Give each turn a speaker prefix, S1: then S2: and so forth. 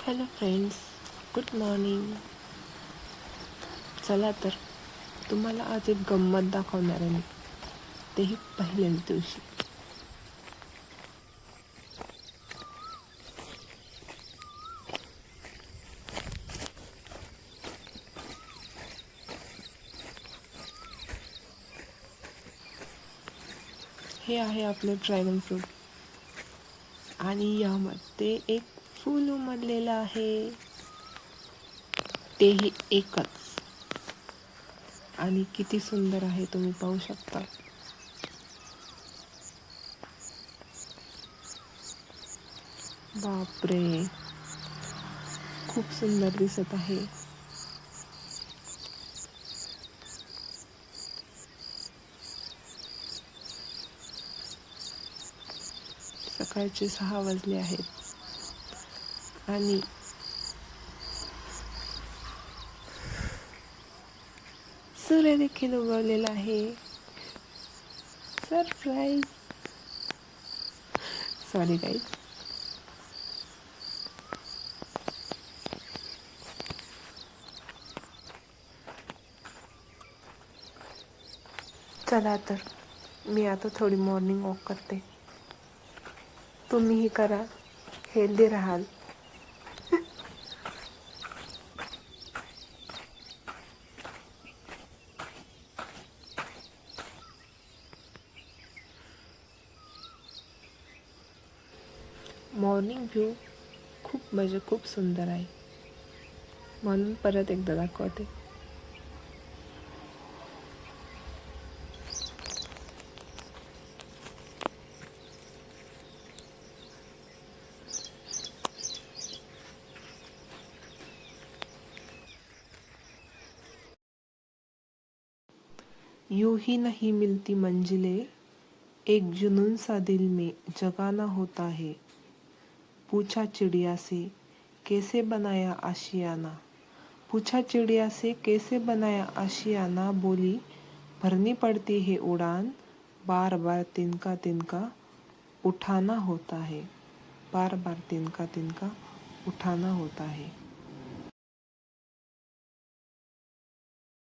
S1: Hello friends, good morning. चला तर तुम्हाला आज एक गंमत दाखवणार आहे मी, तेही पहिल्याच दिवशी. हे आहे आपलं ड्रॅगन फ्रूट आणि यामध्ये एक फूल उमललेलं आहे, तेही एकच. आणि किती सुंदर आहे तुम्ही पाहू शकता. बापरे, खूप सुंदर दिसत आहे. सकाळचे 6 वाजले आहेत आणि सूर्य देखील उगवलेला आहे. सरप्राईज. Sorry guys. चला तर मी आता थोडी मॉर्निंग वॉक करते. तुम्हीही करा, हेल्दी राहाल. मॉर्निंग व्ह्यू खूप सुंदर आहे, म्हणून परत एकदा दाखवते. यूं ही नहीं मिलती मंजिलें, एक जुनून सा दिल में जगाना होता है. पूछा चिड़िया से कैसे बनाया आशियाना, पूछा चिड़िया से कैसे बनाया आशियाना. बोली भरनी पड़ती है उड़ान, बार बार तिनका तिनका उठाना होता है. बार बार तिनका तिनका उठाना होता है.